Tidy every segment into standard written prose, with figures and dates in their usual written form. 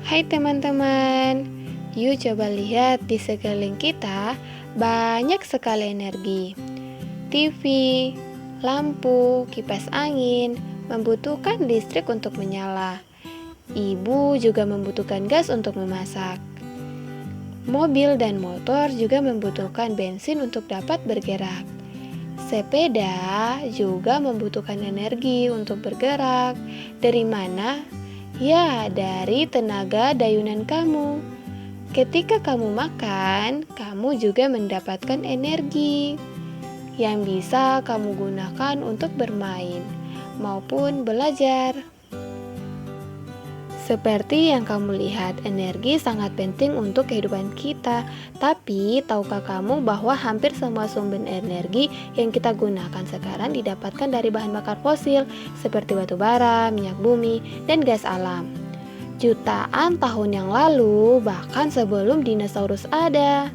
Hai teman-teman, yuk coba lihat di sekeliling kita banyak sekali energi. TV, lampu, kipas angin membutuhkan listrik untuk menyala. Ibu juga membutuhkan gas untuk memasak. Mobil dan motor juga membutuhkan bensin untuk dapat bergerak. Sepeda juga membutuhkan energi untuk bergerak. Dari mana? Ya, dari tenaga dayunan kamu. Ketika kamu makan, kamu juga mendapatkan energi yang bisa kamu gunakan untuk bermain maupun belajar. Seperti yang kamu lihat, energi sangat penting untuk kehidupan kita. Tapi, tahukah kamu bahwa hampir semua sumber energi yang kita gunakan sekarang didapatkan dari bahan bakar fosil seperti batu bara, minyak bumi, dan gas alam. Jutaan tahun yang lalu, bahkan sebelum dinosaurus ada,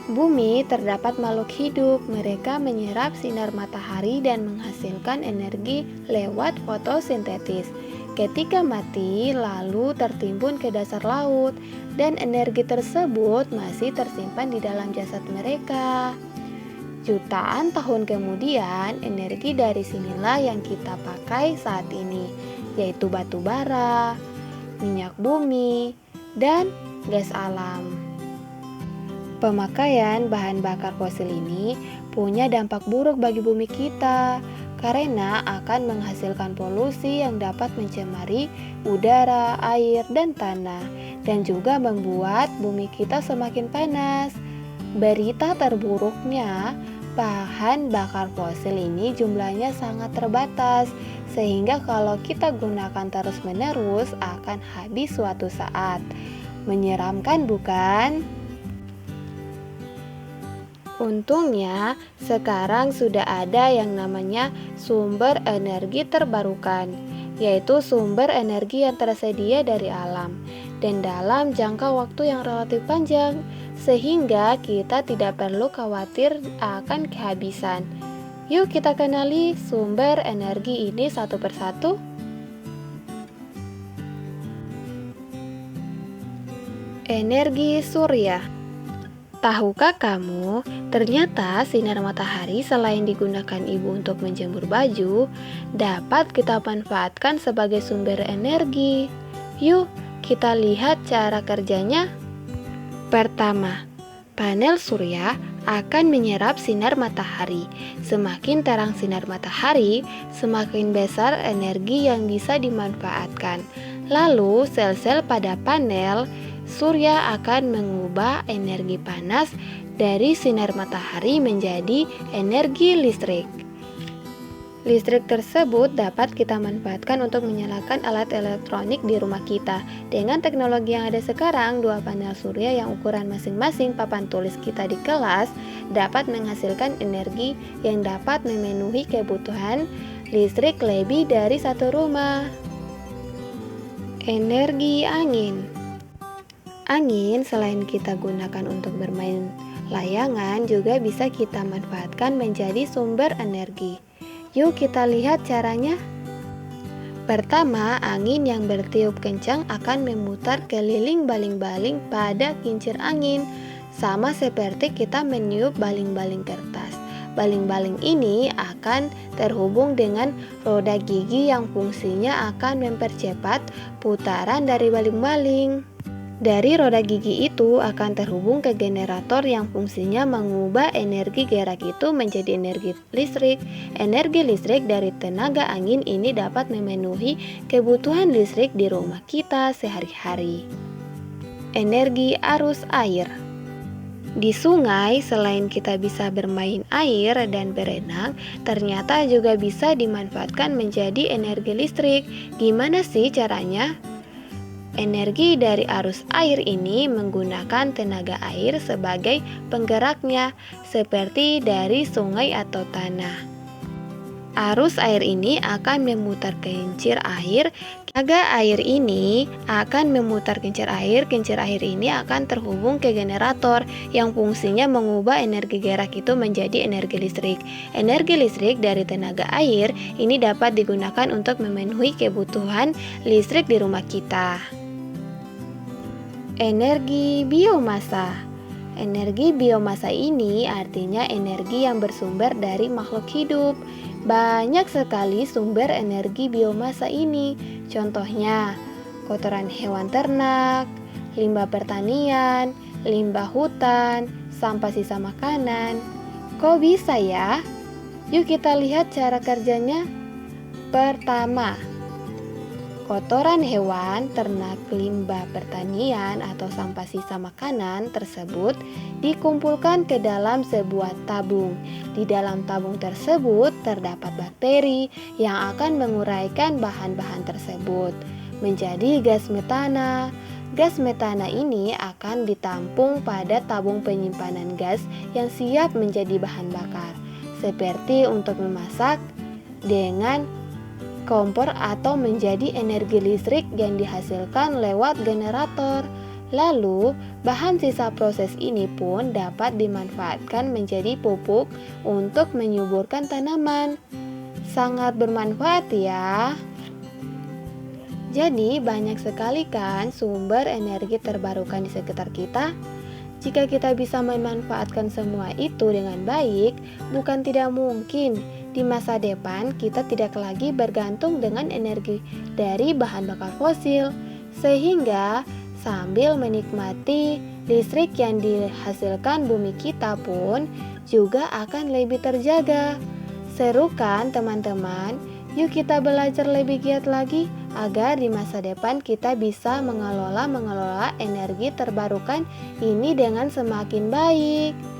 bumi terdapat makhluk hidup. Mereka menyerap sinar matahari dan menghasilkan energi lewat fotosintesis. Ketika mati, lalu tertimbun ke dasar laut, dan energi tersebut masih tersimpan di dalam jasad mereka. Jutaan tahun kemudian, energi dari sinilah yang kita pakai saat ini, yaitu batu bara, minyak bumi, dan gas alam. Pemakaian bahan bakar fosil ini punya dampak buruk bagi bumi kita, karena akan menghasilkan polusi yang dapat mencemari udara, air, dan tanah, dan juga membuat bumi kita semakin panas. Berita terburuknya, bahan bakar fosil ini jumlahnya sangat terbatas, sehingga kalau kita gunakan terus-menerus akan habis suatu saat. Menyeramkan, bukan? Untungnya, sekarang sudah ada yang namanya sumber energi terbarukan, yaitu sumber energi yang tersedia dari alam dan dalam jangka waktu yang relatif panjang, sehingga kita tidak perlu khawatir akan kehabisan. Yuk kita kenali sumber energi ini satu persatu. Energi surya. Tahukah kamu, ternyata sinar matahari selain digunakan ibu untuk menjemur baju, dapat kita manfaatkan sebagai sumber energi. Yuk, kita lihat cara kerjanya. Pertama, panel surya akan menyerap sinar matahari. Semakin terang sinar matahari, semakin besar energi yang bisa dimanfaatkan. Lalu, sel-sel pada panel surya akan mengubah energi panas dari sinar matahari menjadi energi listrik. Listrik tersebut dapat kita manfaatkan untuk menyalakan alat elektronik di rumah kita. Dengan teknologi yang ada sekarang, dua panel surya yang ukuran masing-masing papan tulis kita di kelas dapat menghasilkan energi yang dapat memenuhi kebutuhan listrik lebih dari satu rumah. Energi angin. Angin selain kita gunakan untuk bermain layangan, juga bisa kita manfaatkan menjadi sumber energi. Yuk kita lihat caranya. Pertama, angin yang bertiup kencang akan memutar keliling baling-baling pada kincir angin, sama seperti kita meniup baling-baling kertas. Baling-baling ini akan terhubung dengan roda gigi yang fungsinya akan mempercepat putaran dari baling-baling. Dari roda gigi itu akan terhubung ke generator yang fungsinya mengubah energi gerak itu menjadi energi listrik. Energi listrik dari tenaga angin ini dapat memenuhi kebutuhan listrik di rumah kita sehari-hari. Energi arus air. Di sungai, selain kita bisa bermain air dan berenang, ternyata juga bisa dimanfaatkan menjadi energi listrik. Gimana sih caranya? Energi dari arus air ini menggunakan tenaga air sebagai penggeraknya, seperti dari sungai atau tanah. Arus air ini akan memutar kincir air Tenaga air ini akan memutar kincir air ini akan terhubung ke generator yang fungsinya mengubah energi gerak itu menjadi energi listrik. Energi listrik dari tenaga air ini dapat digunakan untuk memenuhi kebutuhan listrik di rumah kita. Energi biomasa. Energi biomasa ini artinya energi yang bersumber dari makhluk hidup. Banyak sekali sumber energi biomasa ini. Contohnya, kotoran hewan ternak, limbah pertanian, limbah hutan, sampah sisa makanan. Kok bisa ya? Yuk kita lihat cara kerjanya. Pertama, kotoran hewan, ternak, limbah pertanian, atau sampah sisa makanan tersebut dikumpulkan ke dalam sebuah tabung. Di dalam tabung tersebut terdapat bakteri yang akan menguraikan bahan-bahan tersebut menjadi gas metana. Gas metana ini akan ditampung pada tabung penyimpanan gas yang siap menjadi bahan bakar, seperti untuk memasak dengan kompor atau menjadi energi listrik yang dihasilkan lewat generator. Lalu, bahan sisa proses ini pun dapat dimanfaatkan menjadi pupuk untuk menyuburkan tanaman. Sangat bermanfaat ya. Jadi, banyak sekali kan sumber energi terbarukan di sekitar kita. Jika kita bisa memanfaatkan semua itu dengan baik, bukan tidak mungkin di masa depan kita tidak lagi bergantung dengan energi dari bahan bakar fosil, sehingga sambil menikmati listrik yang dihasilkan bumi kita pun juga akan lebih terjaga. Seru kan teman-teman? Yuk kita belajar lebih giat lagi agar di masa depan kita bisa mengelola energi terbarukan ini dengan semakin baik.